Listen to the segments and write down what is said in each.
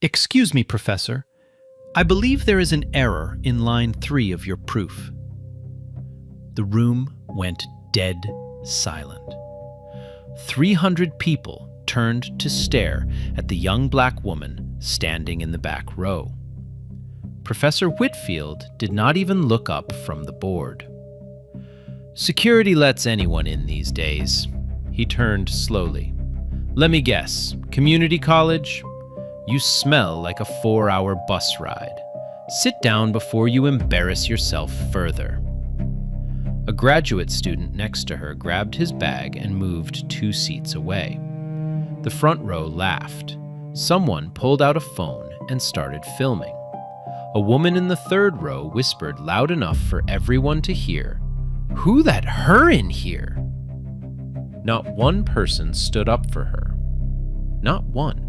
Excuse me, Professor. I believe there is an error in line 3 of your proof. The room went dead silent. 300 people turned to stare at the young black woman standing in the back row. Professor Whitfield did not even look up from the board. Security lets anyone in these days. He turned slowly. Let me guess, community college? You smell like a 4-hour bus ride. Sit down before you embarrass yourself further. A graduate student next to her grabbed his bag and moved 2 seats away. The front row laughed. Someone pulled out a phone and started filming. A woman in the 3rd row whispered loud enough for everyone to hear, "Who let her in here?" Not one person stood up for her. Not one.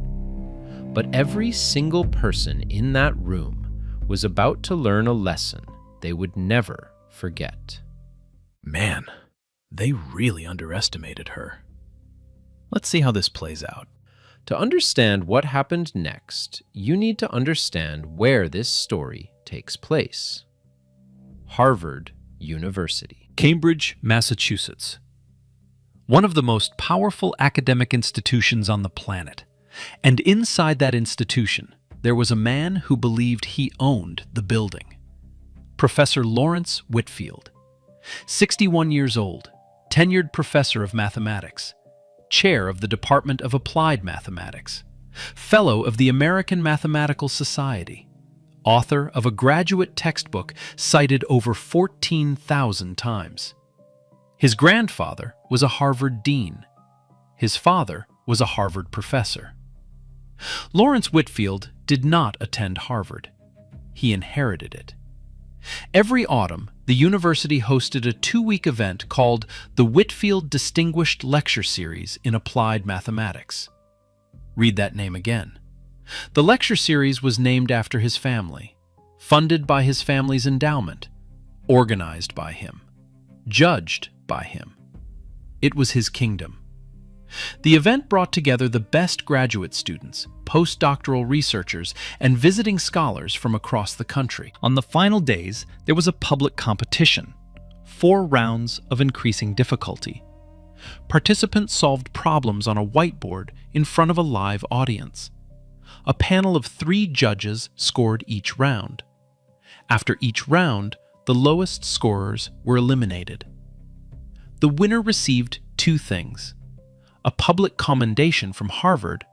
But every single person in that room was about to learn a lesson they would never forget. Man, they really underestimated her. Let's see how this plays out. To understand what happened next, you need to understand where this story takes place. Harvard University. Cambridge, Massachusetts. One of the most powerful academic institutions on the planet. And inside that institution, there was a man who believed he owned the building. Professor Lawrence Whitfield. 61 years old, tenured professor of mathematics, chair of the Department of Applied Mathematics, fellow of the American Mathematical Society, author of a graduate textbook cited over 14,000 times. His grandfather was a Harvard dean. His father was a Harvard professor. Lawrence Whitfield did not attend Harvard. He inherited it. Every autumn, the university hosted a 2-week event called the Whitfield Distinguished Lecture Series in Applied Mathematics. Read that name again. The lecture series was named after his family, funded by his family's endowment, organized by him, judged by him. It was his kingdom. The event brought together the best graduate students, postdoctoral researchers, and visiting scholars from across the country. On the final days, there was a public competition. 4 rounds of increasing difficulty. Participants solved problems on a whiteboard in front of a live audience. A panel of 3 judges scored each round. After each round, the lowest scorers were eliminated. The winner received 2 things: a public commendation from Harvard,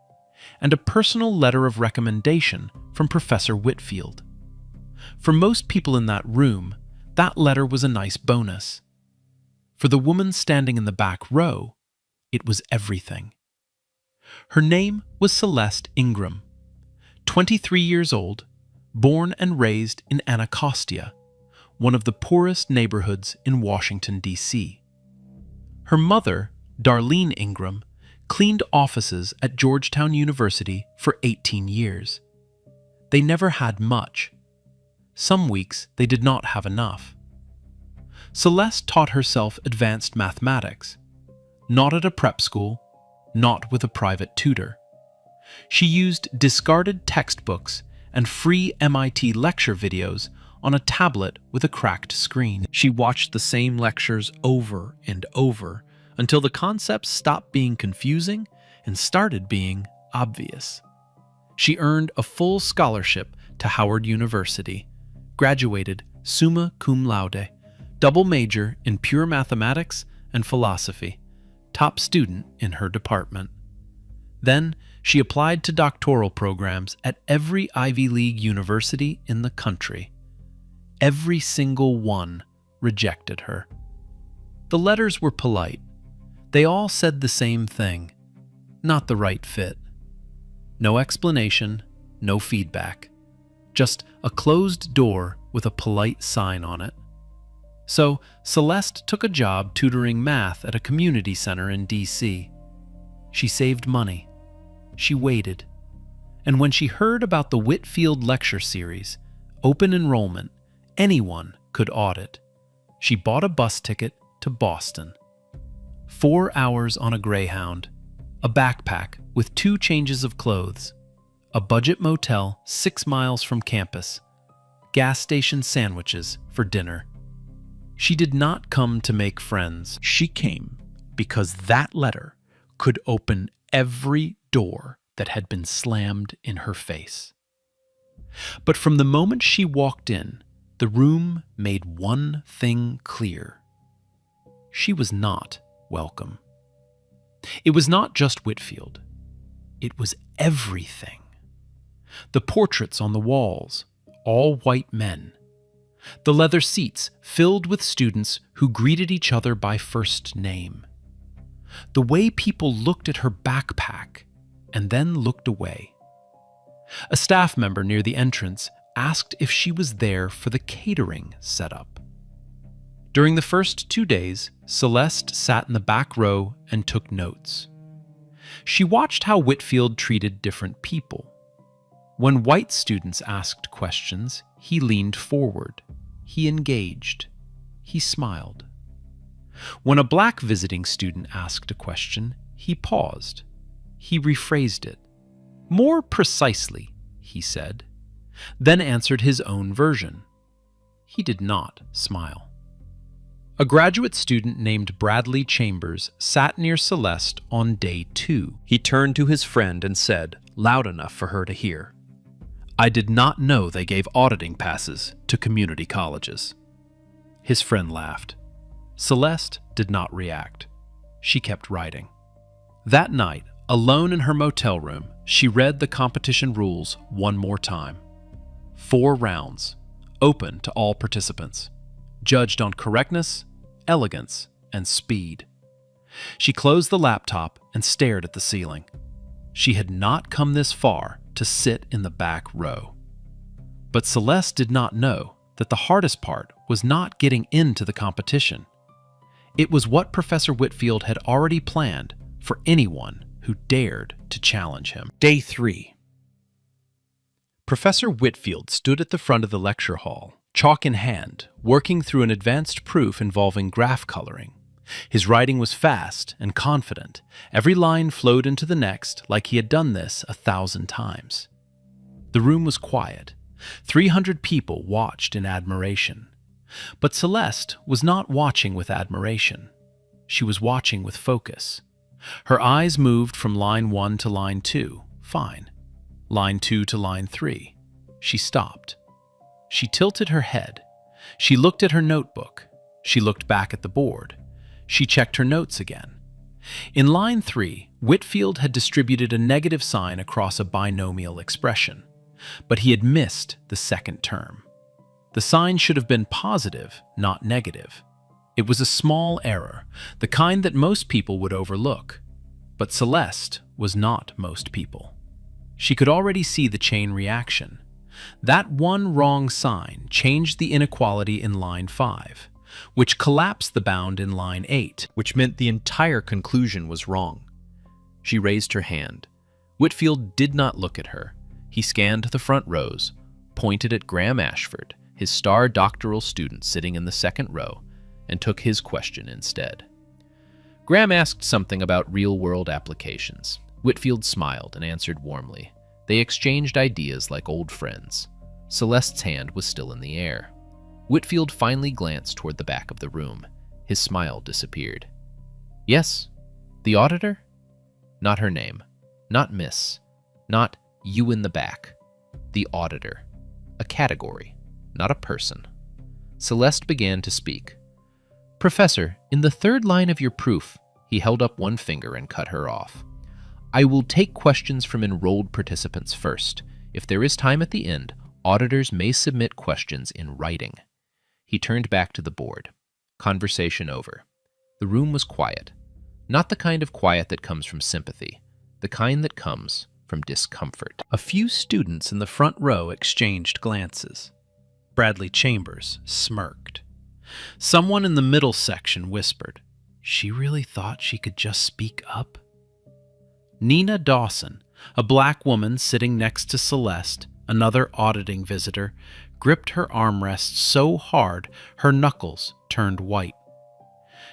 and a personal letter of recommendation from Professor Whitfield. For most people in that room, that letter was a nice bonus. For the woman standing in the back row, it was everything. Her name was Celeste Ingram, 23 years old, born and raised in Anacostia, one of the poorest neighborhoods in Washington, D.C. Her mother, Darlene Ingram, cleaned offices at Georgetown University for 18 years. They never had much. Some weeks they did not have enough. Celeste taught herself advanced mathematics, not at a prep school, not with a private tutor. She used discarded textbooks and free MIT lecture videos on a tablet with a cracked screen. She watched the same lectures over and over until the concepts stopped being confusing and started being obvious. She earned a full scholarship to Howard University, graduated summa cum laude, double major in pure mathematics and philosophy, top student in her department. Then she applied to doctoral programs at every Ivy League university in the country. Every single one rejected her. The letters were polite. They all said the same thing: not the right fit. No explanation, no feedback. Just a closed door with a polite sign on it. So Celeste took a job tutoring math at a community center in D.C. She saved money. She waited. And when she heard about the Whitfield Lecture Series, open enrollment, anyone could audit. She bought a bus ticket to Boston. 4 hours on a Greyhound, a backpack with 2 changes of clothes, a budget motel 6 miles from campus, gas station sandwiches for dinner. She did not come to make friends. She came because that letter could open every door that had been slammed in her face. But from the moment she walked in, the room made one thing clear. She was not welcome. It was not just Whitfield. It was everything. The portraits on the walls, all white men. The leather seats filled with students who greeted each other by first name. The way people looked at her backpack and then looked away. A staff member near the entrance asked if she was there for the catering setup. During the first 2 days, Celeste sat in the back row and took notes. She watched how Whitfield treated different people. When white students asked questions, he leaned forward. He engaged. He smiled. When a black visiting student asked a question, he paused. He rephrased it. More precisely, he said, then answered his own version. He did not smile. A graduate student named Bradley Chambers sat near Celeste on day 2. He turned to his friend and said, loud enough for her to hear, "I did not know they gave auditing passes to community colleges." His friend laughed. Celeste did not react. She kept writing. That night, alone in her motel room, she read the competition rules one more time. 4 rounds, open to all participants, judged on correctness, elegance, and speed. She closed the laptop and stared at the ceiling. She had not come this far to sit in the back row. But Celeste did not know that the hardest part was not getting into the competition. It was what Professor Whitfield had already planned for anyone who dared to challenge him. Day 3. Professor Whitfield stood at the front of the lecture hall, chalk in hand, working through an advanced proof involving graph coloring. His writing was fast and confident. Every line flowed into the next like he had done this 1,000 times. The room was quiet. 300 people watched in admiration. But Celeste was not watching with admiration. She was watching with focus. Her eyes moved from line 1 to line 2. Fine. Line 2 to line 3. She stopped. She tilted her head. She looked at her notebook. She looked back at the board. She checked her notes again. In line 3, Whitfield had distributed a negative sign across a binomial expression, but he had missed the second term. The sign should have been positive, not negative. It was a small error, the kind that most people would overlook. But Celeste was not most people. She could already see the chain reaction. That one wrong sign changed the inequality in line 5, which collapsed the bound in line 8, which meant the entire conclusion was wrong. She raised her hand. Whitfield did not look at her. He scanned the front rows, pointed at Graham Ashford, his star doctoral student sitting in the second row, and took his question instead. Graham asked something about real-world applications. Whitfield smiled and answered warmly. They exchanged ideas like old friends. Celeste's hand was still in the air. Whitfield finally glanced toward the back of the room. His smile disappeared. Yes, the auditor? Not her name. Not Miss. Not you in the back. The auditor. A category, not a person. Celeste began to speak. Professor, in the third line of your proof, he held up one finger and cut her off. I will take questions from enrolled participants first. If there is time at the end, auditors may submit questions in writing. He turned back to the board. Conversation over. The room was quiet. Not the kind of quiet that comes from sympathy, the kind that comes from discomfort. A few students in the front row exchanged glances. Bradley Chambers smirked. Someone in the middle section whispered, "She really thought she could just speak up?" Nina Dawson, a black woman sitting next to Celeste, another auditing visitor, gripped her armrest so hard her knuckles turned white.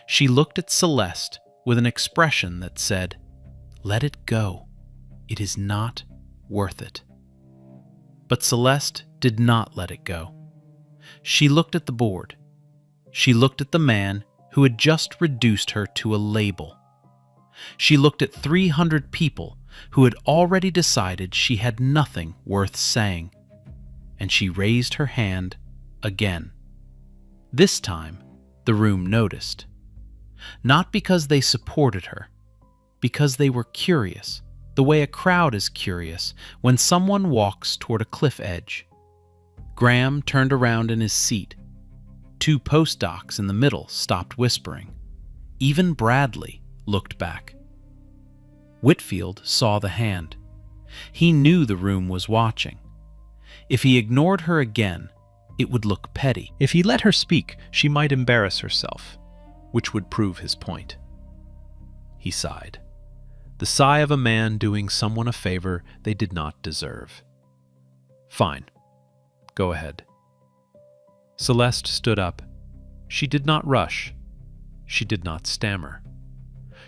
She looked at Celeste with an expression that said, "Let it go. It is not worth it." But Celeste did not let it go. She looked at the board. She looked at the man who had just reduced her to a label. She looked at 300 people who had already decided she had nothing worth saying. And she raised her hand again. This time, the room noticed. Not because they supported her, because they were curious, the way a crowd is curious when someone walks toward a cliff edge. Graham turned around in his seat. 2 postdocs in the middle stopped whispering. Even Bradley looked back. Whitfield saw the hand. He knew the room was watching. If he ignored her again, it would look petty. If he let her speak, she might embarrass herself, which would prove his point. He sighed. The sigh of a man doing someone a favor they did not deserve. Fine. Go ahead. Celeste stood up. She did not rush. She did not stammer.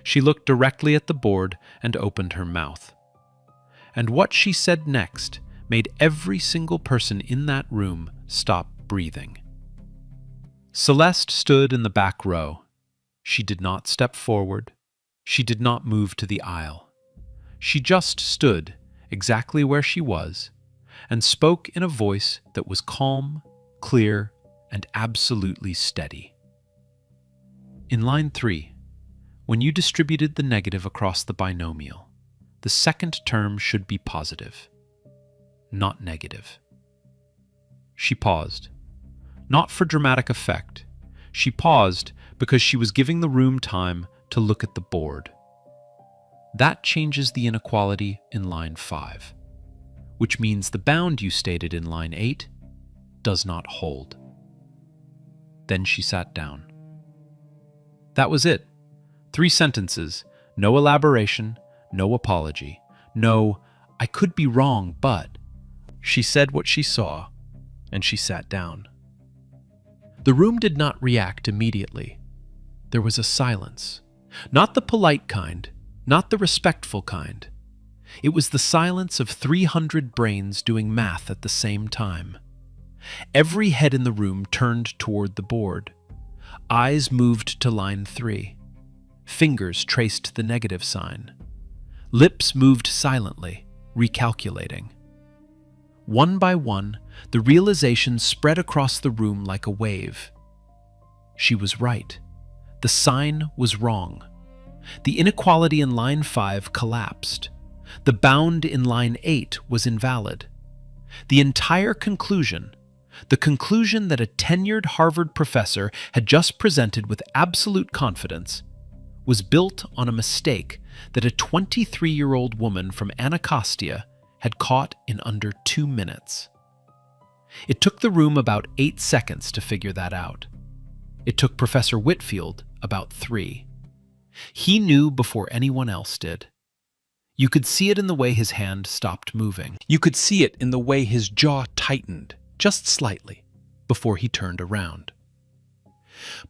She looked directly at the board and opened her mouth. And what she said next made every single person in that room stop breathing. Celeste stood in the back row. She did not step forward. She did not move to the aisle. She just stood exactly where she was and spoke in a voice that was calm, clear, and absolutely steady. In line 3, when you distributed the negative across the binomial, the second term should be positive, not negative. She paused. Not for dramatic effect. She paused because she was giving the room time to look at the board. That changes the inequality in line 5, which means the bound you stated in line 8 does not hold. Then she sat down. That was it. 3 sentences, no elaboration, no apology, no, I could be wrong, but. She said what she saw, and she sat down. The room did not react immediately. There was a silence. Not the polite kind, not the respectful kind. It was the silence of 300 brains doing math at the same time. Every head in the room turned toward the board. Eyes moved to line 3. Fingers traced the negative sign. Lips moved silently, recalculating. One by one, the realization spread across the room like a wave. She was right. The sign was wrong. The inequality in line 5 collapsed. The bound in line 8 was invalid. The entire conclusion, the conclusion that a tenured Harvard professor had just presented with absolute confidence, was built on a mistake that a 23-year-old woman from Anacostia had caught in under 2 minutes. It took the room about 8 seconds to figure that out. It took Professor Whitfield about 3. He knew before anyone else did. You could see it in the way his hand stopped moving. You could see it in the way his jaw tightened, just slightly, before he turned around.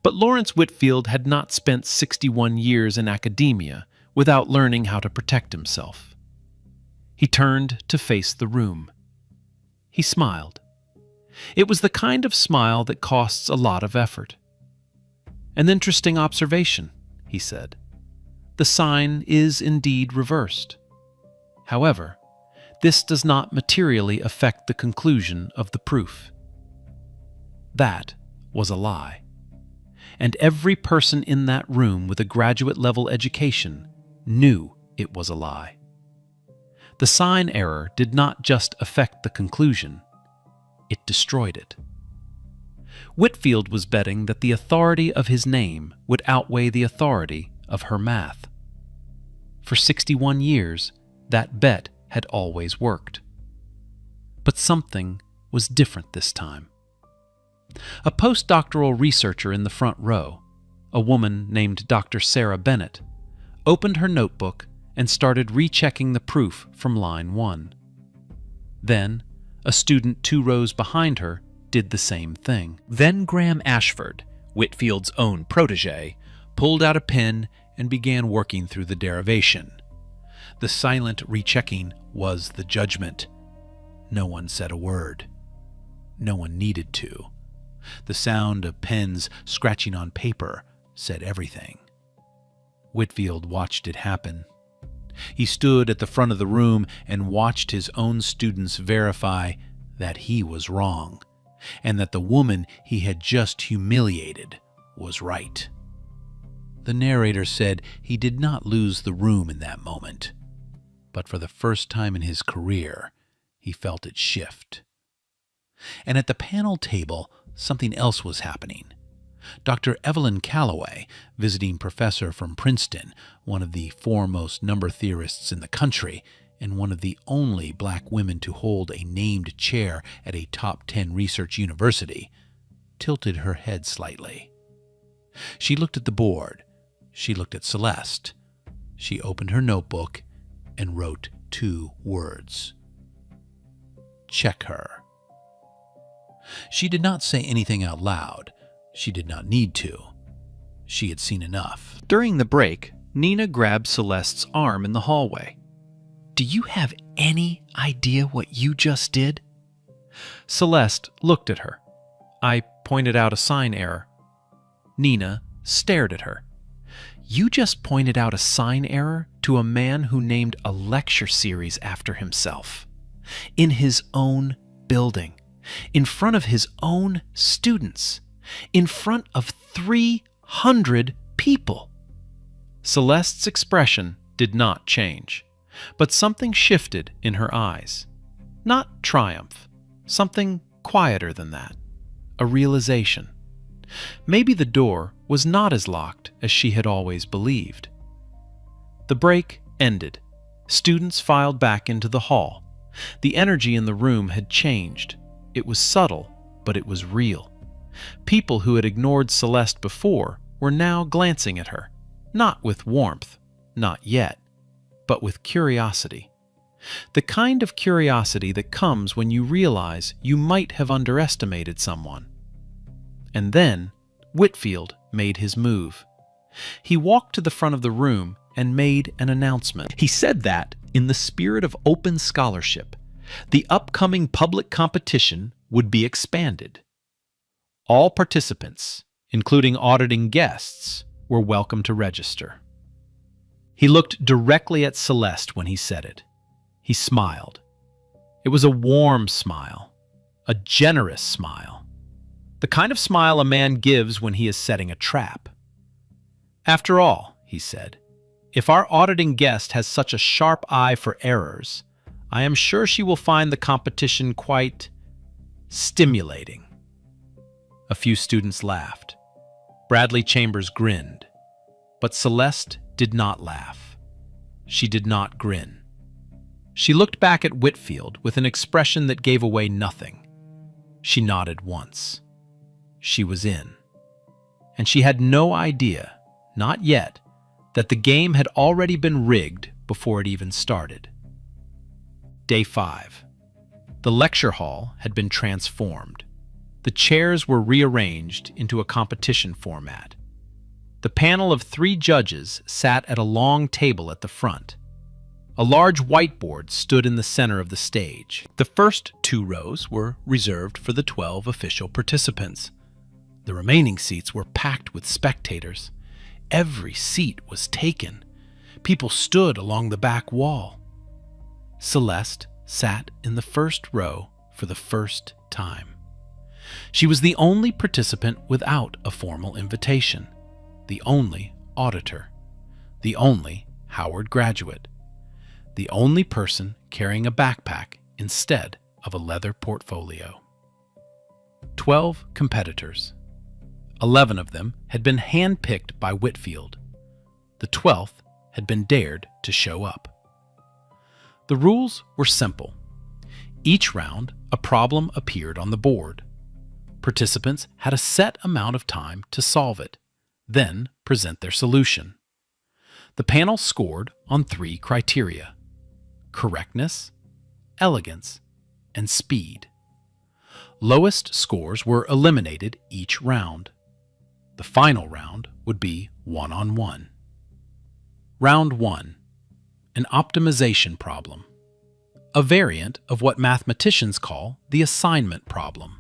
But Lawrence Whitfield had not spent 61 years in academia without learning how to protect himself. He turned to face the room. He smiled. It was the kind of smile that costs a lot of effort. An interesting observation, he said. The sign is indeed reversed. However, this does not materially affect the conclusion of the proof. That was a lie. And every person in that room with a graduate-level education knew it was a lie. The sign error did not just affect the conclusion, it destroyed it. Whitfield was betting that the authority of his name would outweigh the authority of her math. For 61 years, that bet had always worked. But something was different this time. A postdoctoral researcher in the front row, a woman named Dr. Sarah Bennett, opened her notebook and started rechecking the proof from line 1. Then, a student 2 rows behind her did the same thing. Then Graham Ashford, Whitfield's own protege, pulled out a pen and began working through the derivation. The silent rechecking was the judgment. No one said a word. No one needed to. The sound of pens scratching on paper said everything. Whitfield watched it happen. He stood at the front of the room and watched his own students verify that he was wrong, and that the woman he had just humiliated was right. The narrator said he did not lose the room in that moment, but for the first time in his career, he felt it shift. And at the panel table, something else was happening. Dr. Evelyn Callaway, visiting professor from Princeton, one of the foremost number theorists in the country, and one of the only black women to hold a named chair at a top 10 research university, tilted her head slightly. She looked at the board. She looked at Celeste. She opened her notebook and wrote 2 words. Check her. She did not say anything out loud. She did not need to. She had seen enough. During the break, Nina grabbed Celeste's arm in the hallway. "Do you have any idea what you just did?" Celeste looked at her. "I pointed out a sign error." Nina stared at her. "You just pointed out a sign error to a man who named a lecture series after himself. In his own building. In front of his own students. In front of 300 people." Celeste's expression did not change, but something shifted in her eyes. Not triumph, something quieter than that. A realization. Maybe the door was not as locked as she had always believed. The break ended. Students filed back into the hall. The energy in the room had changed. It was subtle, but it was real. People who had ignored Celeste before were now glancing at her, not with warmth, not yet, but with curiosity. The kind of curiosity that comes when you realize you might have underestimated someone. And then Whitfield made his move. He walked to the front of the room and made an announcement. He said that, in the spirit of open scholarship, the upcoming public competition would be expanded. All participants, including auditing guests, were welcome to register. He looked directly at Celeste when he said it. He smiled. It was a warm smile, a generous smile, the kind of smile a man gives when he is setting a trap. "After all," he said, "if our auditing guest has such a sharp eye for errors, I am sure she will find the competition quite stimulating." A few students laughed. Bradley Chambers grinned. But Celeste did not laugh. She did not grin. She looked back at Whitfield with an expression that gave away nothing. She nodded once. She was in. And she had no idea, not yet, that the game had already been rigged before it even started. Day 5. The lecture hall had been transformed. The chairs were rearranged into a competition format. The panel of 3 judges sat at a long table at the front. A large whiteboard stood in the center of the stage. The first 2 rows were reserved for the 12 official participants. The remaining seats were packed with spectators. Every seat was taken. People stood along the back wall. Celeste sat in the first row for the first time. She was the only participant without a formal invitation, the only auditor, the only Howard graduate, the only person carrying a backpack instead of a leather portfolio. 12 competitors. 11 of them had been handpicked by Whitfield. The 12th had been dared to show up. The rules were simple. Each round, a problem appeared on the board. Participants had a set amount of time to solve it, then present their solution. The panel scored on 3 criteria: correctness, elegance, and speed. Lowest scores were eliminated each round. The final round would be one-on-one. Round 1. An optimization problem. a variant of what mathematicians call the assignment problem,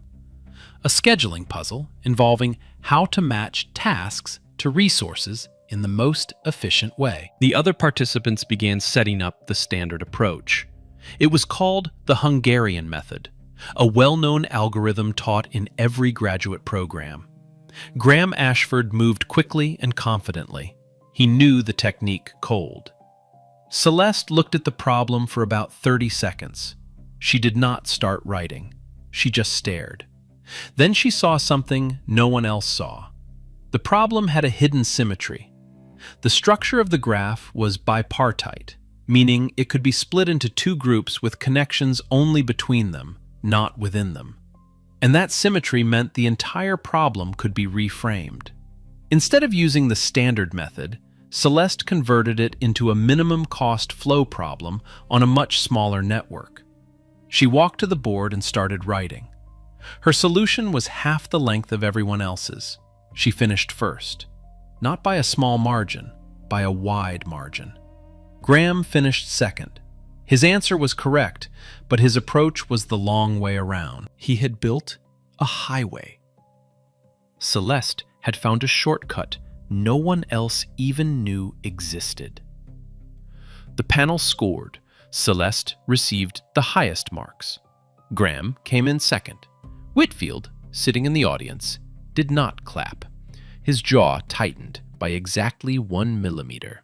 a scheduling puzzle involving how to match tasks to resources in the most efficient way. The other participants began setting up the standard approach. It was called the Hungarian method, a well-known algorithm taught in every graduate program. Graham Ashford moved quickly and confidently. He knew the technique cold. Celeste looked at the problem for about 30 seconds. She did not start writing. She just stared. Then she saw something no one else saw. The problem had a hidden symmetry. The structure of the graph was bipartite, meaning it could be split into two groups with connections only between them, not within them. And that symmetry meant the entire problem could be reframed. Instead of using the standard method, Celeste converted it into a minimum cost flow problem on a much smaller network. She walked to the board and started writing. Her solution was half the length of everyone else's. She finished first. Not by a small margin, by a wide margin. Graham finished second. His answer was correct, but his approach was the long way around. He had built a highway. Celeste had found a shortcut no one else even knew existed. The panel scored. Celeste received the highest marks. Graham came in second. Whitfield, sitting in the audience, did not clap. His jaw tightened by exactly 1 millimeter.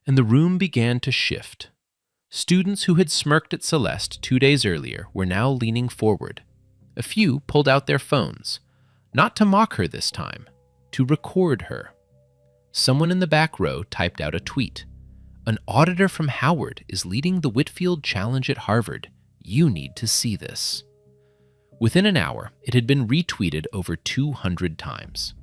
And the room began to shift. Students who had smirked at Celeste 2 days earlier were now leaning forward. A few pulled out their phones, not to mock her this time, to record her. Someone in the back row typed out a tweet. "An auditor from Howard is leading the Whitfield Challenge at Harvard. You need to see this." Within an hour, it had been retweeted over 200 times.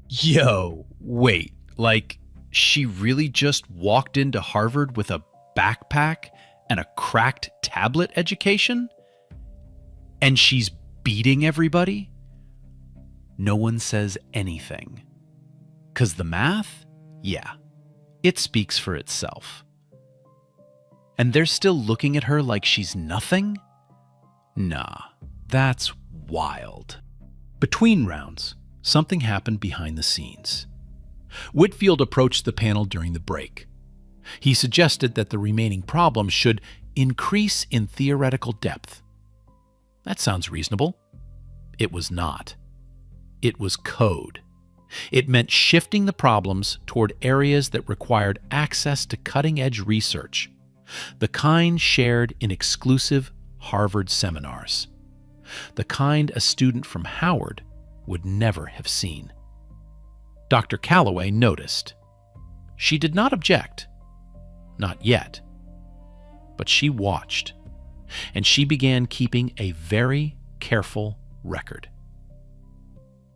Yo, wait, like, she really just walked into Harvard with a backpack and a cracked tablet education? And she's beating everybody? No one says anything. 'Cause the math? Yeah, it speaks for itself. And they're still looking at her like she's nothing? Nah, that's wild. Between rounds, something happened behind the scenes. Whitfield approached the panel during the break. He suggested that the remaining problems should increase in theoretical depth. That sounds reasonable. It was not. It was code. It meant shifting the problems toward areas that required access to cutting-edge research, the kind shared in exclusive Harvard seminars, the kind a student from Howard would never have seen. Dr. Calloway noticed. She did not object. Not yet. But she watched, and she began keeping a very careful record.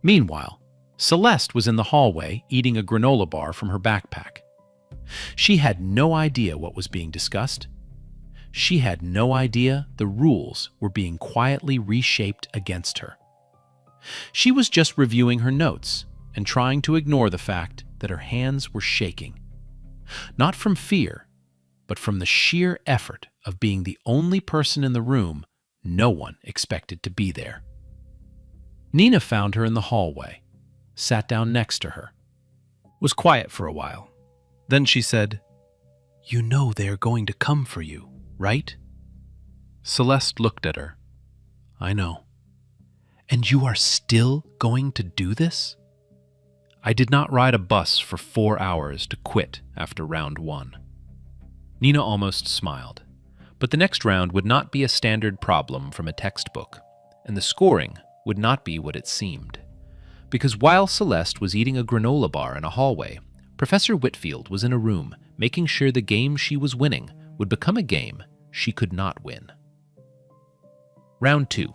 Meanwhile, Celeste was in the hallway eating a granola bar from her backpack. She had no idea what was being discussed. She had no idea the rules were being quietly reshaped against her. She was just reviewing her notes and trying to ignore the fact that her hands were shaking. Not from fear, but from the sheer effort of being the only person in the room no one expected to be there. Nina found her in the hallway, sat down next to her, was quiet for a while. Then she said, "You know they are going to come for you, right?" Celeste looked at her. "I know." "And you are still going to do this?" "I did not ride a bus for 4 hours to quit after round 1. Nina almost smiled. But the next round would not be a standard problem from a textbook, and the scoring would not be what it seemed. Because while Celeste was eating a granola bar in a hallway, Professor Whitfield was in a room making sure the game she was winning would become a game she could not win. Round 2.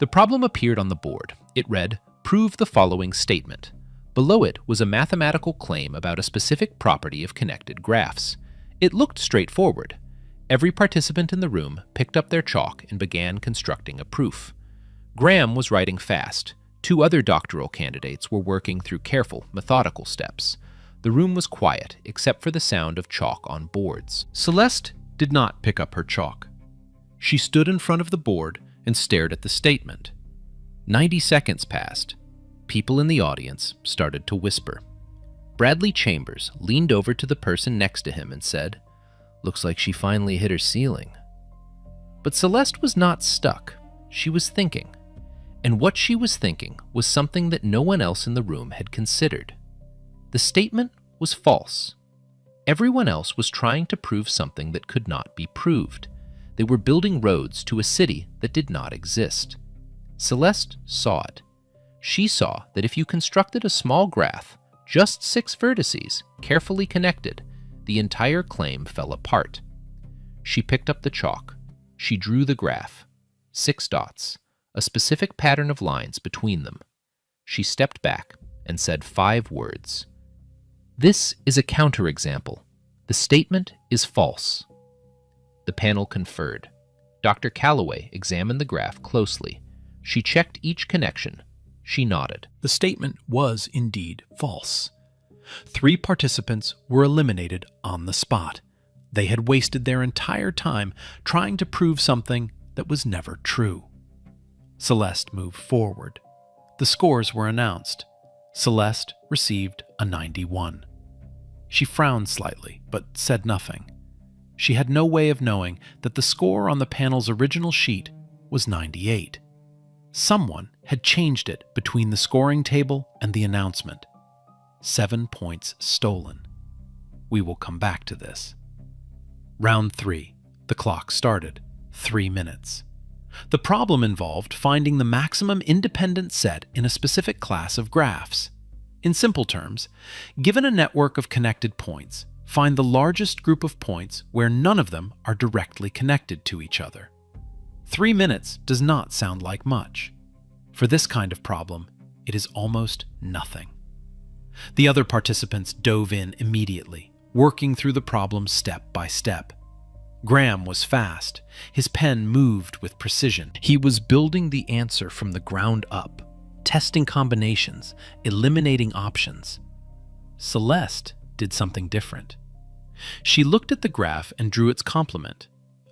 The problem appeared on the board. It read, "Prove the following statement." Below it was a mathematical claim about a specific property of connected graphs. It looked straightforward. Every participant in the room picked up their chalk and began constructing a proof. Graham was writing fast. 2 other doctoral candidates were working through careful, methodical steps. The room was quiet, except for the sound of chalk on boards. Celeste did not pick up her chalk. She stood in front of the board and stared at the statement. 90 seconds passed. People in the audience started to whisper. Bradley Chambers leaned over to the person next to him and said, "Looks like she finally hit her ceiling." But Celeste was not stuck. She was thinking. And what she was thinking was something that no one else in the room had considered. The statement was false. Everyone else was trying to prove something that could not be proved. They were building roads to a city that did not exist. Celeste saw it. She saw that if you constructed a small graph, just 6 vertices, carefully connected, the entire claim fell apart. She picked up the chalk. She drew the graph. 6 dots, a specific pattern of lines between them. She stepped back and said 5 words. This is a counterexample. The statement is false. The panel conferred. Dr. Calloway examined the graph closely. She checked each connection. She nodded. The statement was indeed false. 3 participants were eliminated on the spot. They had wasted their entire time trying to prove something that was never true. Celeste moved forward. The scores were announced. Celeste received a 91. She frowned slightly, but said nothing. She had no way of knowing that the score on the panel's original sheet was 98. Someone had changed it between the scoring table and the announcement. 7 points stolen. We will come back to this. Round 3. The clock started. 3 minutes. The problem involved finding the maximum independent set in a specific class of graphs. In simple terms, given a network of connected points, find the largest group of points where none of them are directly connected to each other. 3 minutes does not sound like much. For this kind of problem, it is almost nothing. The other participants dove in immediately, working through the problem step by step. Graham was fast. His pen moved with precision. He was building the answer from the ground up, testing combinations, eliminating options. Celeste did something different. She looked at the graph and drew its complement,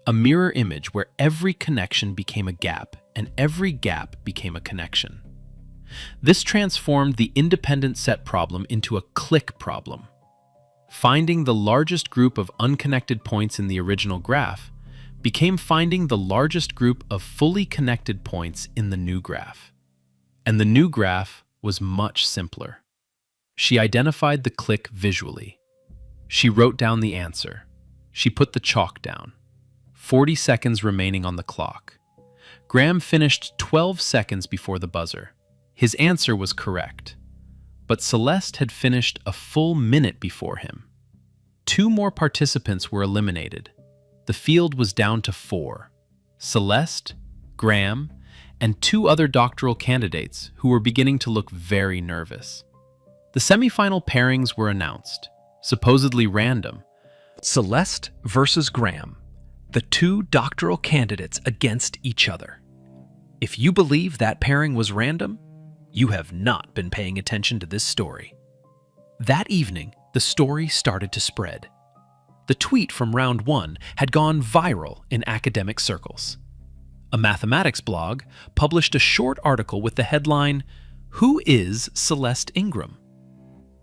a mirror image where every connection became a gap and every gap became a connection. This transformed the independent set problem into a click problem. Finding the largest group of unconnected points in the original graph became finding the largest group of fully connected points in the new graph. And the new graph was much simpler. She identified the click visually. She wrote down the answer. She put the chalk down. 40 seconds remaining on the clock. Graham finished 12 seconds before the buzzer. His answer was correct. But Celeste had finished a full minute before him. 2 more participants were eliminated. The field was down to 4. Celeste, Graham, and 2 other doctoral candidates who were beginning to look very nervous. The semifinal pairings were announced, supposedly random. Celeste versus Graham, the 2 doctoral candidates against each other. If you believe that pairing was random, you have not been paying attention to this story. That evening, the story started to spread. The tweet from round 1 had gone viral in academic circles. A mathematics blog published a short article with the headline, "Who is Celeste Ingram?"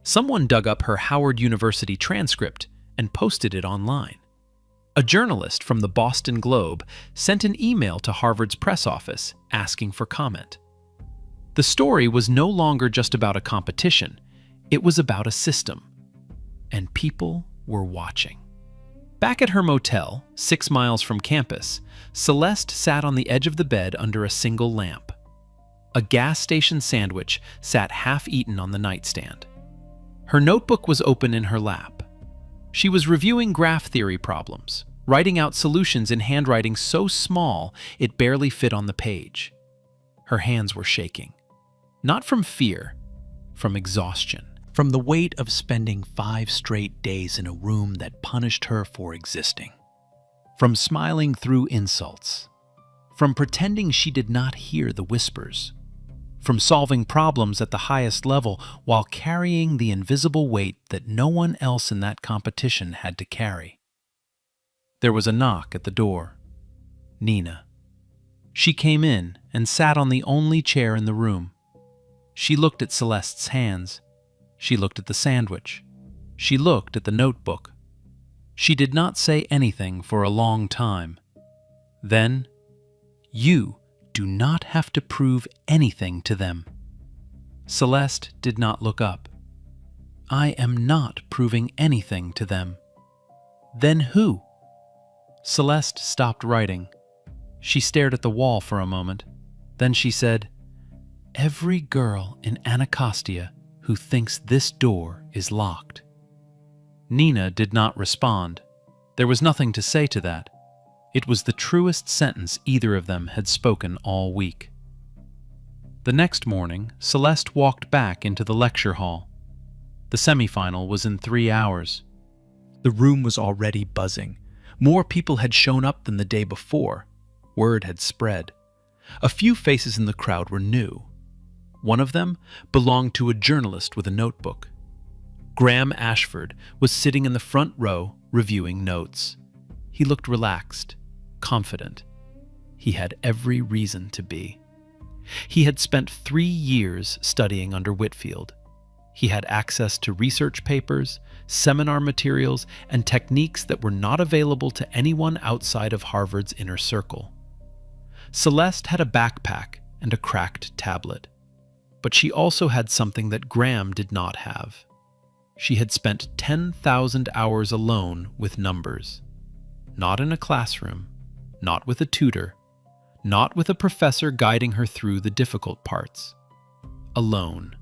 Someone dug up her Howard University transcript and posted it online. A journalist from the Boston Globe sent an email to Harvard's press office asking for comment. The story was no longer just about a competition, it was about a system. And people were watching. Back at her motel, 6 miles from campus, Celeste sat on the edge of the bed under a single lamp. A gas station sandwich sat half-eaten on the nightstand. Her notebook was open in her lap. She was reviewing graph theory problems, writing out solutions in handwriting so small it barely fit on the page. Her hands were shaking. Not from fear, from exhaustion. From the weight of spending 5 straight days in a room that punished her for existing. From smiling through insults. From pretending she did not hear the whispers. From solving problems at the highest level while carrying the invisible weight that no one else in that competition had to carry. There was a knock at the door. Nina. She came in and sat on the only chair in the room. She looked at Celeste's hands. She looked at the sandwich. She looked at the notebook. She did not say anything for a long time. Then, "You do not have to prove anything to them." Celeste did not look up. "I am not proving anything to them." "Then who?" Celeste stopped writing. She stared at the wall for a moment. Then she said, "Every girl in Anacostia who thinks this door is locked." Nina did not respond. There was nothing to say to that. It was the truest sentence either of them had spoken all week. The next morning, Celeste walked back into the lecture hall. The semifinal was in 3 hours. The room was already buzzing. More people had shown up than the day before. Word had spread. A few faces in the crowd were new. One of them belonged to a journalist with a notebook. Graham Ashford was sitting in the front row reviewing notes. He looked relaxed, confident. He had every reason to be. He had spent 3 years studying under Whitfield. He had access to research papers, seminar materials, and techniques that were not available to anyone outside of Harvard's inner circle. Celeste had a backpack and a cracked tablet. But she also had something that Graham did not have. She had spent 10,000 hours alone with numbers. Not in a classroom, not with a tutor, not with a professor guiding her through the difficult parts. Alone,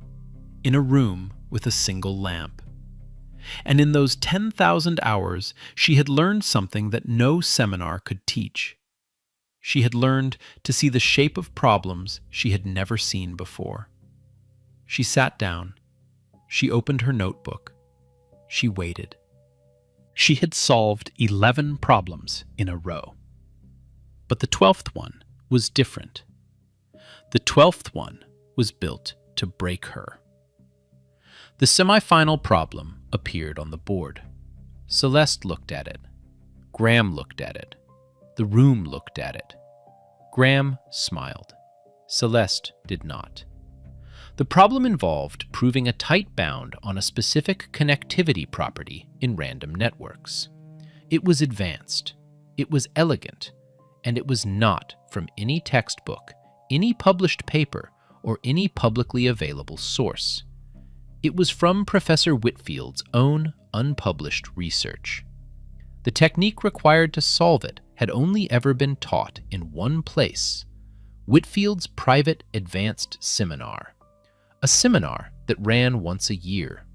in a room with a single lamp. And in those 10,000 hours, she had learned something that no seminar could teach. She had learned to see the shape of problems she had never seen before. She sat down. She opened her notebook. She waited. She had solved 11 problems in a row. But the 12th one was different. The 12th one was built to break her. The semifinal problem appeared on the board. Celeste looked at it. Graham looked at it. The room looked at it. Graham smiled. Celeste did not. The problem involved proving a tight bound on a specific connectivity property in random networks. It was advanced, it was elegant, and it was not from any textbook, any published paper, or any publicly available source. It was from Professor Whitfield's own unpublished research. The technique required to solve it had only ever been taught in one place, Whitfield's private advanced seminar. A seminar that ran once a year.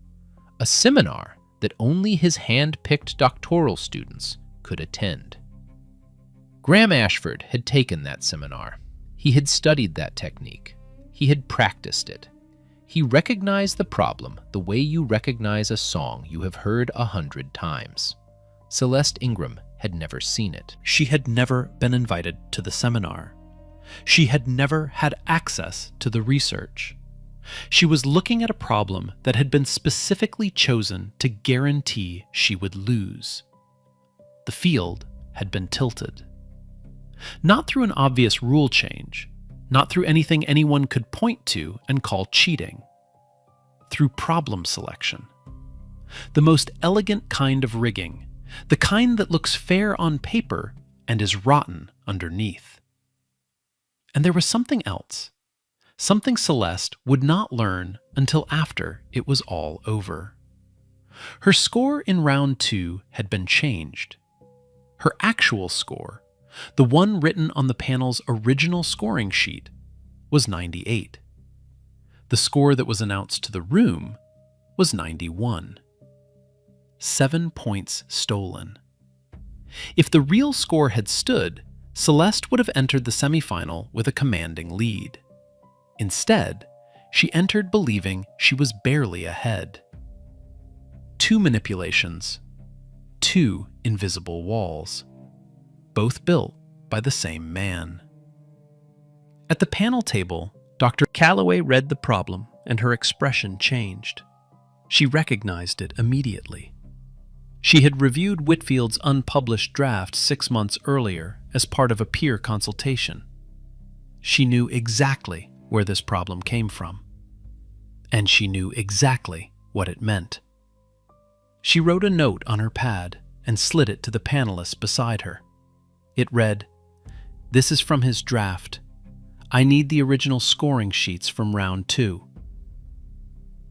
A seminar that only his hand-picked doctoral students could attend. Graham Ashford had taken that seminar. He had studied that technique. He had practiced it. He recognized the problem the way you recognize a song you have heard 100 times. Celeste Ingram had never seen it. She had never been invited to the seminar. She had never had access to the research. She was looking at a problem that had been specifically chosen to guarantee she would lose. The field had been tilted. Not through an obvious rule change, not through anything anyone could point to and call cheating. Through problem selection. The most elegant kind of rigging, the kind that looks fair on paper and is rotten underneath. And there was something else. Something Celeste would not learn until after it was all over. Her score in round 2 had been changed. Her actual score, the one written on the panel's original scoring sheet, was 98. The score that was announced to the room was 91. 7 points stolen. If the real score had stood, Celeste would have entered the semifinal with a commanding lead. Instead, she entered believing she was barely ahead. 2 manipulations, 2 invisible walls, both built by the same man. At the panel table, Dr. Calloway read the problem and her expression changed. She recognized it immediately. She had reviewed Whitfield's unpublished draft 6 months earlier as part of a peer consultation. She knew exactly where this problem came from, and she knew exactly what it meant. She wrote a note on her pad and slid it to the panelist beside her. It read, "This is from his draft. I need the original scoring sheets from round 2.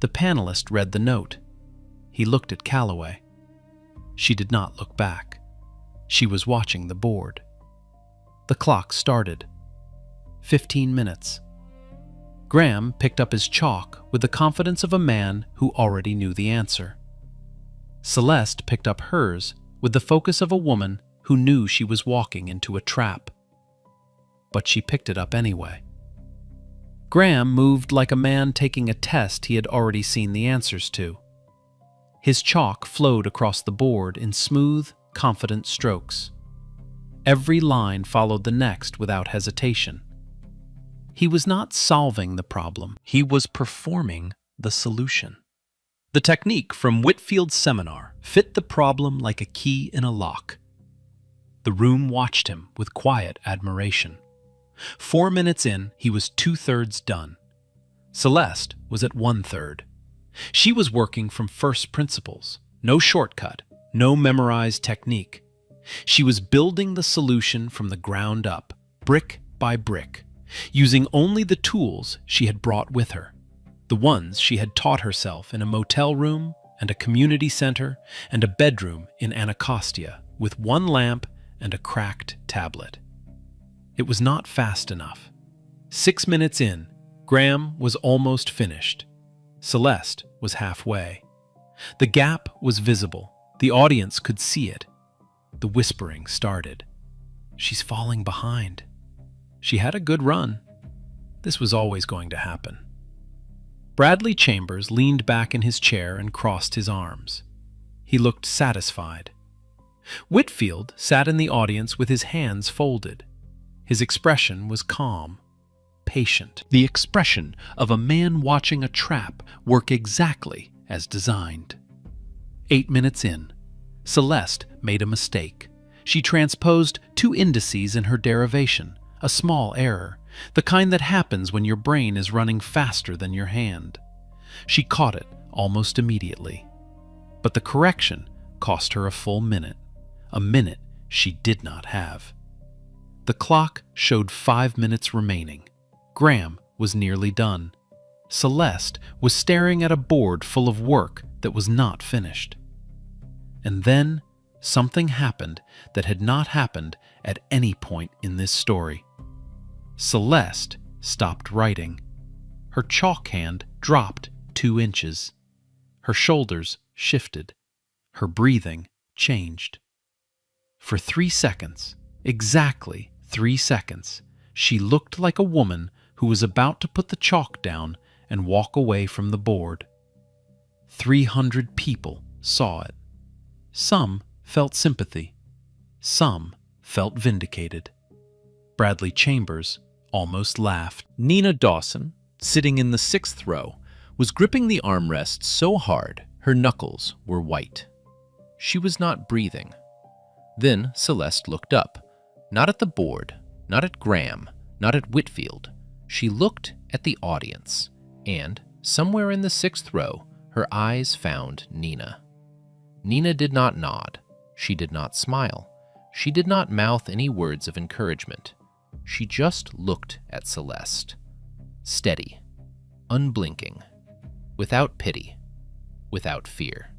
The panelist read the note. He looked at Calloway. She did not look back. She was watching the board. The clock started. 15 minutes. Graham picked up his chalk with the confidence of a man who already knew the answer. Celeste picked up hers with the focus of a woman who knew she was walking into a trap. But she picked it up anyway. Graham moved like a man taking a test he had already seen the answers to. His chalk flowed across the board in smooth, confident strokes. Every line followed the next without hesitation. He was not solving the problem. He was performing the solution. The technique from Whitfield's seminar fit the problem like a key in a lock. The room watched him with quiet admiration. 4 minutes in, he was 2/3 done. Celeste was at 1/3. She was working from first principles. No shortcut, no memorized technique. She was building the solution from the ground up, brick by brick, using only the tools she had brought with her, the ones she had taught herself in a motel room and a community center and a bedroom in Anacostia with one lamp and a cracked tablet. It was not fast enough. 6 minutes in, Graham was almost finished. Celeste was halfway. The gap was visible. The audience could see it. The whispering started. She's falling behind. She had a good run. This was always going to happen. Bradley Chambers leaned back in his chair and crossed his arms. He looked satisfied. Whitfield sat in the audience with his hands folded. His expression was calm, patient, the expression of a man watching a trap work exactly as designed. 8 minutes in, Celeste made a mistake. She transposed 2 indices in her derivation, a small error, the kind that happens when your brain is running faster than your hand. She caught it almost immediately. But the correction cost her a full minute, a minute she did not have. The clock showed 5 minutes remaining. Graham was nearly done. Celeste was staring at a board full of work that was not finished. And then something happened that had not happened at any point in this story. Celeste stopped writing. Her chalk hand dropped 2 inches. Her shoulders shifted. Her breathing changed. For 3 seconds, exactly 3 seconds, she looked like a woman who was about to put the chalk down and walk away from the board. 300 people saw it. Some felt sympathy. Some felt vindicated. Bradley Chambers almost laughed. Nina Dawson, sitting in the 6th row, was gripping the armrest so hard her knuckles were white. She was not breathing. Then Celeste looked up, not at the board, not at Graham, not at Whitfield. She looked at the audience, and somewhere in the 6th row, her eyes found Nina. Nina did not nod. She did not smile. She did not mouth any words of encouragement. She just looked at Celeste. Steady, unblinking, without pity, without fear.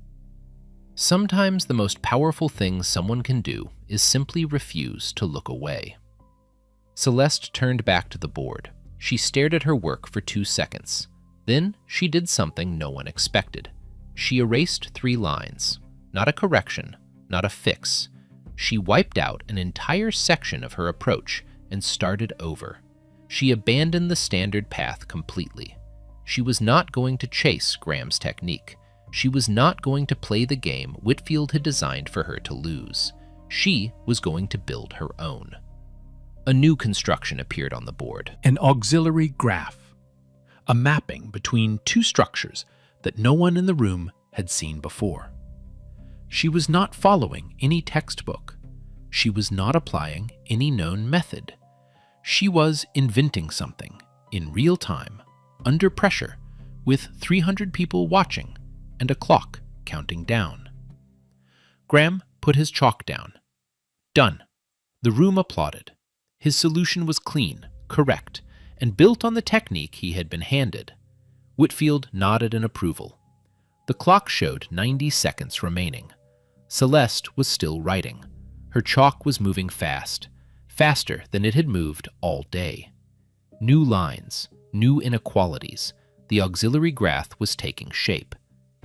Sometimes the most powerful thing someone can do is simply refuse to look away. Celeste turned back to the board. She stared at her work for 2 seconds. Then she did something no one expected. She erased 3 lines. Not a correction, not a fix. She wiped out an entire section of her approach and started over. She abandoned the standard path completely. She was not going to chase Graham's technique. She was not going to play the game Whitfield had designed for her to lose. She was going to build her own. A new construction appeared on the board. An auxiliary graph. A mapping between 2 structures that no one in the room had seen before. She was not following any textbook. She was not applying any known method. She was inventing something in real time, under pressure, with 300 people watching and a clock counting down. Graham put his chalk down. Done. The room applauded. His solution was clean, correct, and built on the technique he had been handed. Whitfield nodded in approval. The clock showed 90 seconds remaining. Celeste was still writing. Her chalk was moving fast, faster than it had moved all day. New lines, new inequalities. The auxiliary graph was taking shape.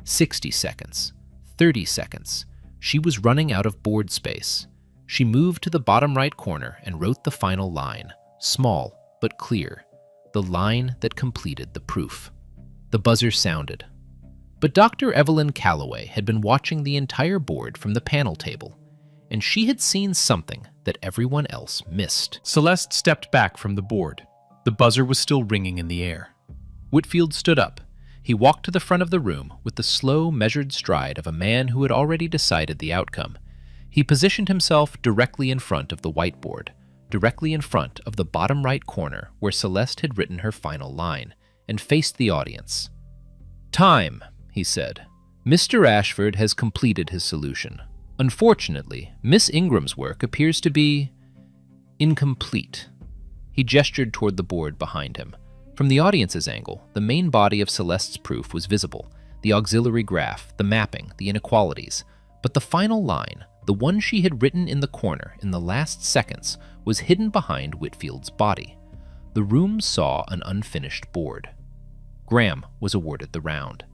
60 seconds, 30 seconds. She was running out of board space. She moved to the bottom right corner and wrote the final line, small but clear, the line that completed the proof. The buzzer sounded. But Dr. Evelyn Callaway had been watching the entire board from the panel table, and she had seen something that everyone else missed. Celeste stepped back from the board. The buzzer was still ringing in the air. Whitfield stood up. He walked to the front of the room with the slow, measured stride of a man who had already decided the outcome. He positioned himself directly in front of the whiteboard, directly in front of the bottom right corner where Celeste had written her final line, and faced the audience. "Time," he said. "Mr. Ashford has completed his solution. Unfortunately, Miss Ingram's work appears to be incomplete." He gestured toward the board behind him. From the audience's angle, the main body of Celeste's proof was visible, the auxiliary graph, the mapping, the inequalities. But the final line, the one she had written in the corner in the last seconds, was hidden behind Whitfield's body. The room saw an unfinished board. Graham was awarded the round.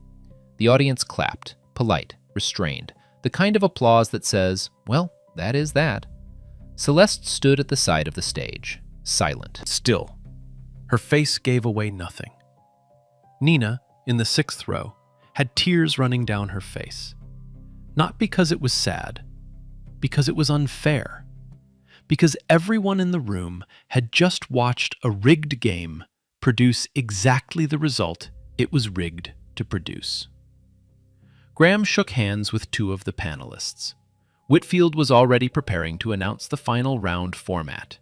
The audience clapped, polite, restrained, the kind of applause that says, "Well, that is that." Celeste stood at the side of the stage, silent. Still, her face gave away nothing. Nina, in the 6th row, had tears running down her face. Not because it was sad, because it was unfair. Because everyone in the room had just watched a rigged game produce exactly the result it was rigged to produce. Graham shook hands with 2 of the panelists. Whitfield was already preparing to announce the final round format.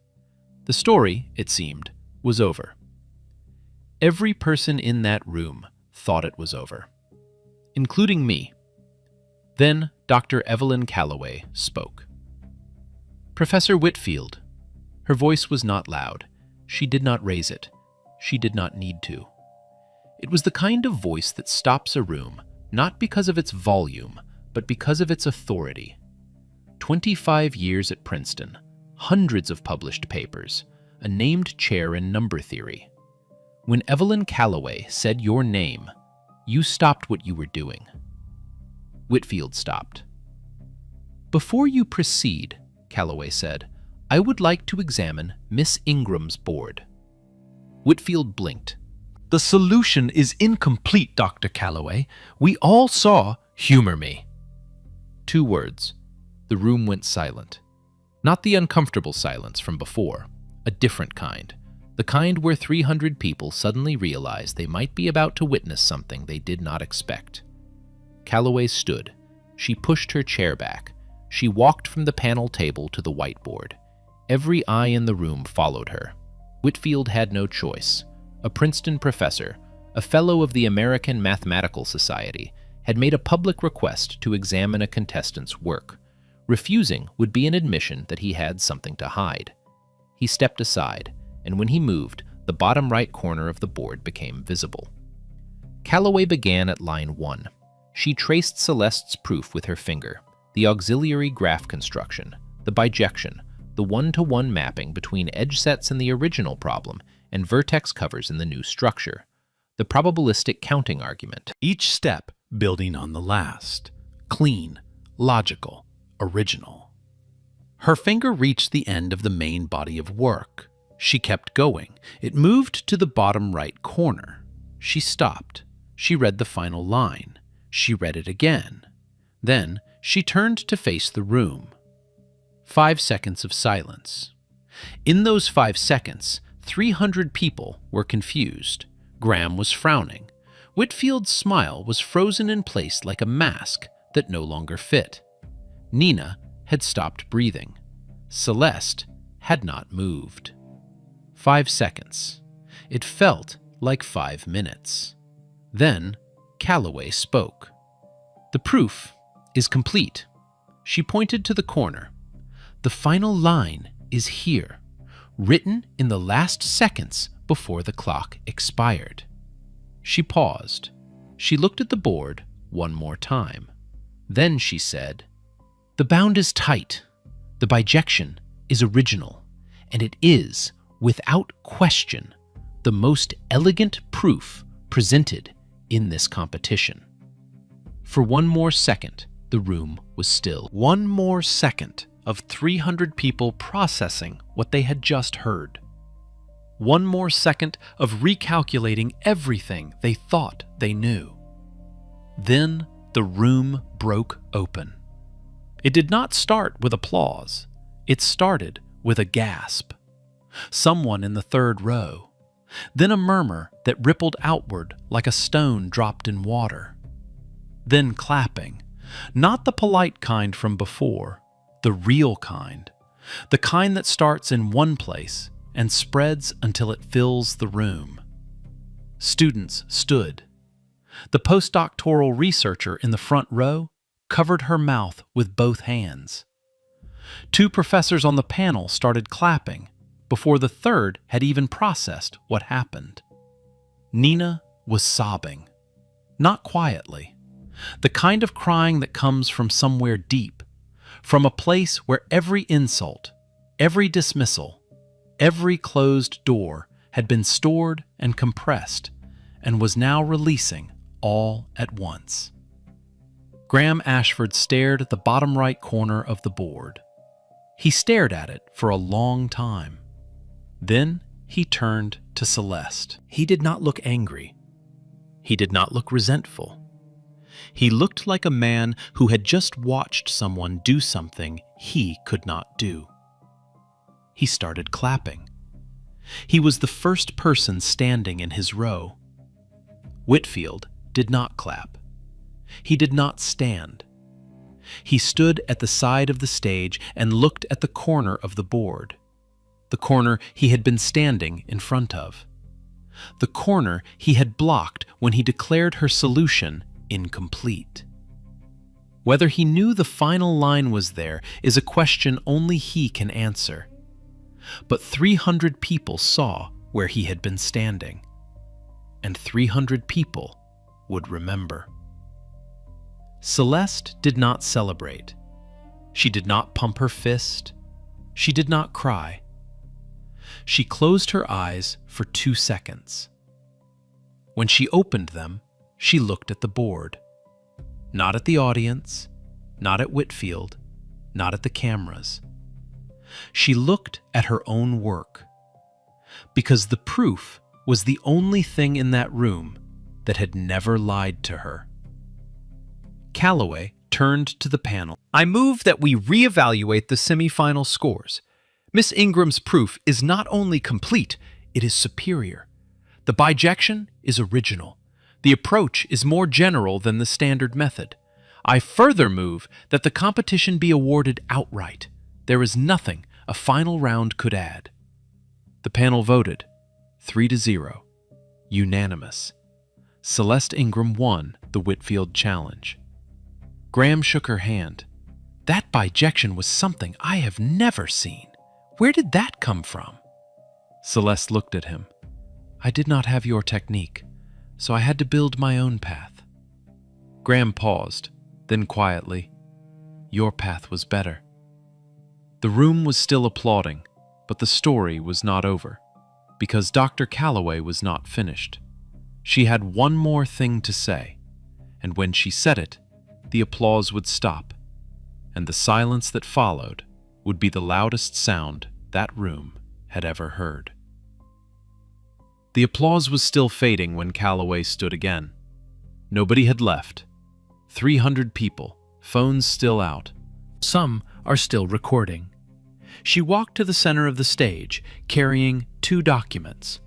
The story, it seemed, was over. Every person in that room thought it was over, including me. Then Dr. Evelyn Callaway spoke. "Professor Whitfield." Her voice was not loud. She did not raise it. She did not need to. It was the kind of voice that stops a room, not because of its volume, but because of its authority. 25 years at Princeton, hundreds of published papers, a named chair in number theory. When Evelyn Callaway said your name, you stopped what you were doing. Whitfield stopped. "Before you proceed," Callaway said, "I would like to examine Miss Ingram's board." Whitfield blinked. "The solution is incomplete, Dr. Callaway. We all saw—" "Humor me." 2 words. The room went silent. Not the uncomfortable silence from before, a different kind. The kind where 300 people suddenly realized they might be about to witness something they did not expect. Callaway stood. She pushed her chair back. She walked from the panel table to the whiteboard. Every eye in the room followed her. Whitfield had no choice. A Princeton professor, a fellow of the American Mathematical Society, had made a public request to examine a contestant's work. Refusing would be an admission that he had something to hide. He stepped aside, and when he moved, the bottom right corner of the board became visible. Callaway began at line 1. She traced Celeste's proof with her finger, the auxiliary graph construction, the bijection, the one-to-one mapping between edge sets in the original problem and vertex covers in the new structure, the probabilistic counting argument. Each step building on the last. Clean, logical, original. Her finger reached the end of the main body of work. She kept going. It moved to the bottom right corner. She stopped. She read the final line. She read it again. Then she turned to face the room. 5 seconds of silence. In those 5 seconds, 300 people were confused. Graham was frowning. Whitfield's smile was frozen in place like a mask that no longer fit. Nina had stopped breathing. Celeste had not moved. 5 seconds. It felt like 5 minutes. Then Calloway spoke. "The proof is complete." She pointed to the corner. "The final line is here, written in the last seconds before the clock expired." She paused. She looked at the board one more time. Then she said, "The bound is tight. The bijection is original, and it is, without question, the most elegant proof presented in this competition." For one more second, the room was still. One more second of 300 people processing what they had just heard. One more second of recalculating everything they thought they knew. Then the room broke open. It did not start with applause. It started with a gasp. Someone in the third row. Then a murmur that rippled outward like a stone dropped in water. Then clapping. Not the polite kind from before, the real kind. The kind that starts in one place and spreads until it fills the room. Students stood. The postdoctoral researcher in the front row covered her mouth with both hands. 2 professors on the panel started clapping before the third had even processed what happened. Nina was sobbing, not quietly. The kind of crying that comes from somewhere deep, from a place where every insult, every dismissal, every closed door had been stored and compressed and was now releasing all at once. Graham Ashford stared at the bottom right corner of the board. He stared at it for a long time. Then he turned to Celeste. He did not look angry. He did not look resentful. He looked like a man who had just watched someone do something he could not do. He started clapping. He was the first person standing in his row. Whitfield did not clap. He did not stand. He stood at the side of the stage and looked at the corner of the board, the corner he had been standing in front of, the corner he had blocked when he declared her solution incomplete. Whether he knew the final line was there is a question only he can answer. But 300 people saw where he had been standing, and 300 people would remember. Celeste did not celebrate. She did not pump her fist. She did not cry. She closed her eyes for 2 seconds. When she opened them, she looked at the board. Not at the audience, not at Whitfield, not at the cameras. She looked at her own work, because the proof was the only thing in that room that had never lied to her. Calloway turned to the panel. "I move that we reevaluate the semifinal scores. Miss Ingram's proof is not only complete, it is superior. The bijection is original. The approach is more general than the standard method. I further move that the competition be awarded outright. There is nothing a final round could add." The panel voted 3-0, unanimous. Celeste Ingram won the Whitfield Challenge. Graham shook her hand. "That bijection was something I have never seen. Where did that come from?" Celeste looked at him. "I did not have your technique, so I had to build my own path." Graham paused, then quietly, "Your path was better." The room was still applauding, but the story was not over, because Dr. Calloway was not finished. She had one more thing to say, and when she said it, the applause would stop, and the silence that followed would be the loudest sound that room had ever heard. The applause was still fading when Calloway stood again. Nobody had left. 300 people, phones still out. Some are still recording. She walked to the center of the stage, carrying 2 documents.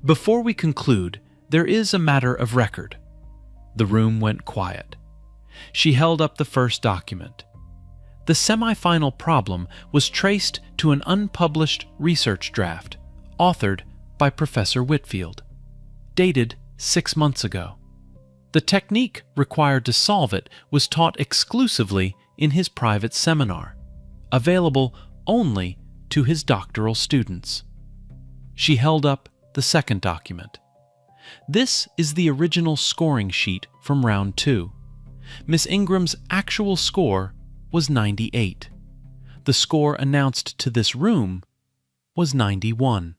"Before we conclude, there is a matter of record." The room went quiet. She held up the first document. The semifinal problem was traced to an unpublished research draft authored by Professor Whitfield, dated 6 months ago. The technique required to solve it was taught exclusively in his private seminar, available only to his doctoral students. She held up the second document. This is the original scoring sheet from round 2. Miss Ingram's actual score was 98. The score announced to this room was 91.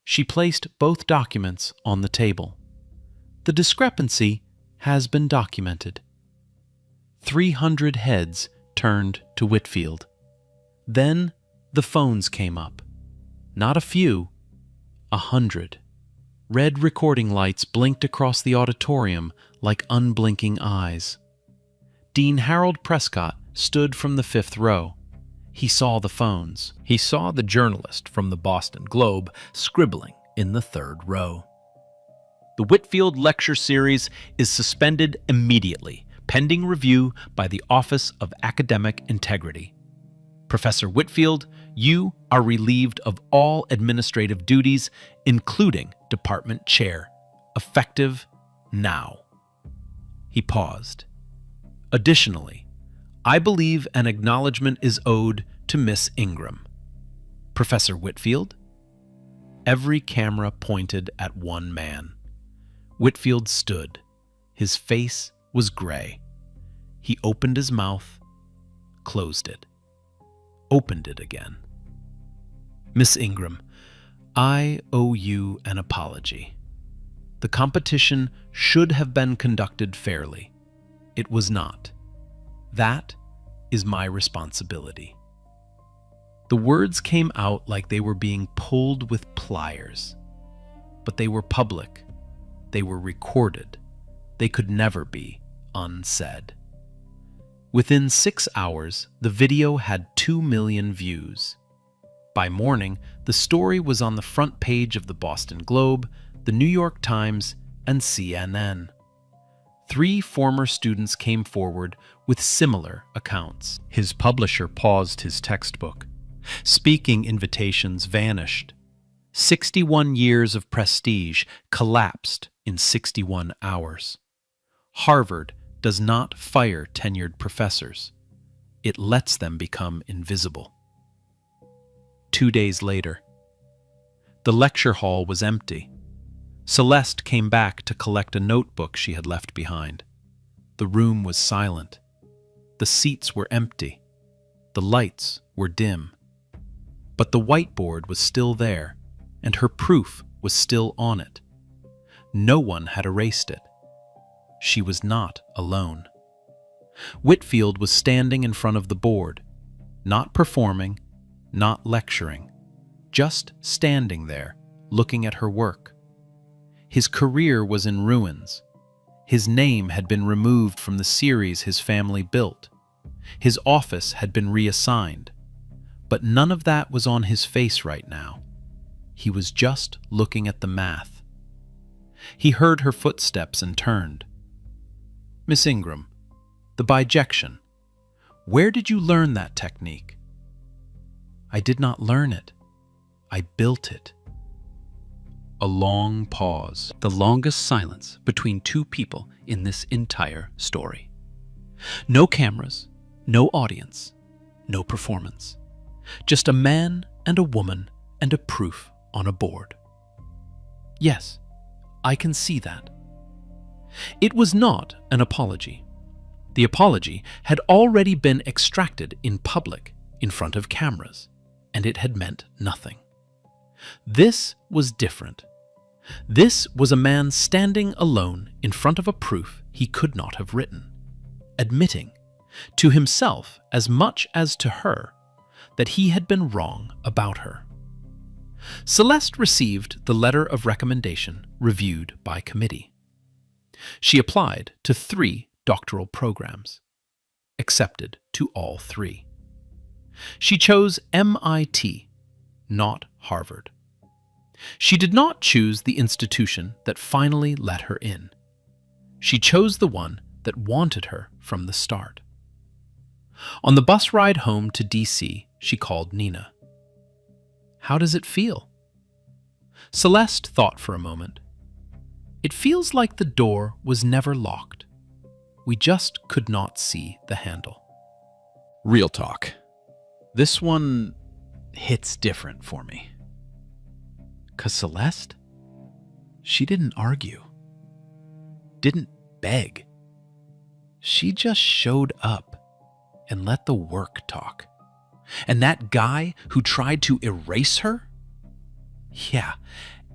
She placed both documents on the table. The discrepancy has been documented. 300 heads turned to Whitfield. Then the phones came up. Not a few, 100. Red recording lights blinked across the auditorium like unblinking eyes. Dean Harold Prescott stood from the 5th row. He saw the phones. He saw the journalist from the Boston Globe scribbling in the 3rd row. The Whitfield Lecture Series is suspended immediately, pending review by the Office of Academic Integrity. Professor Whitfield, you are relieved of all administrative duties, including department chair, effective now. He paused. Additionally, I believe an acknowledgement is owed to Miss Ingram. Professor Whitfield? Every camera pointed at one man. Whitfield stood. His face was gray. He opened his mouth, closed it, opened it again. Miss Ingram, I owe you an apology. The competition should have been conducted fairly. It was not. That is my responsibility. The words came out like they were being pulled with pliers. But they were public. They were recorded. They could never be unsaid. Within 6 hours, the video had 2 million views. By morning, the story was on the front page of the Boston Globe, the New York Times, and CNN. 3 former students came forward with similar accounts. His publisher paused his textbook. Speaking invitations vanished. 61 years of prestige collapsed in 61 hours. Harvard does not fire tenured professors. It lets them become invisible. 2 days later, the lecture hall was empty. Celeste came back to collect a notebook she had left behind. The room was silent. The seats were empty. The lights were dim. But the whiteboard was still there, and her proof was still on it. No one had erased it. She was not alone. Whitfield was standing in front of the board, not performing, not lecturing, just standing there, looking at her work. His career was in ruins. His name had been removed from the series his family built. His office had been reassigned. But none of that was on his face right now. He was just looking at the math. He heard her footsteps and turned. Miss Ingram, the bijection. Where did you learn that technique? I did not learn it. I built it. A long pause, the longest silence between 2 people in this entire story. No cameras, no audience, no performance. Just a man and a woman and a proof on a board. Yes, I can see that. It was not an apology. The apology had already been extracted in public in front of cameras, and it had meant nothing. This was different. This was a man standing alone in front of a proof he could not have written, admitting, to himself as much as to her, that he had been wrong about her. Celeste received the letter of recommendation reviewed by committee. She applied to 3 doctoral programs, accepted to all 3. She chose MIT, not Harvard. She did not choose the institution that finally let her in. She chose the one that wanted her from the start. On the bus ride home to DC, she called Nina. "How does it feel?" Celeste thought for a moment. "It feels like the door was never locked. We just could not see the handle." Real talk. This one hits different for me. 'Cause Celeste, she didn't argue, didn't beg. She just showed up and let the work talk. And that guy who tried to erase her? Yeah,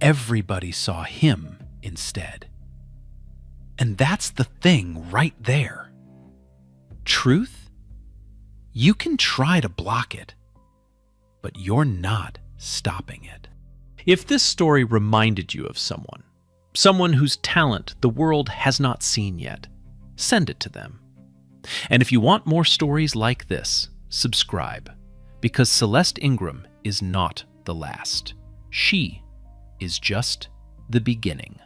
everybody saw him instead. And that's the thing right there. Truth? You can try to block it, but you're not stopping it. If this story reminded you of someone whose talent the world has not seen yet, send it to them. And if you want more stories like this, subscribe, because Celeste Ingram is not the last. She is just the beginning.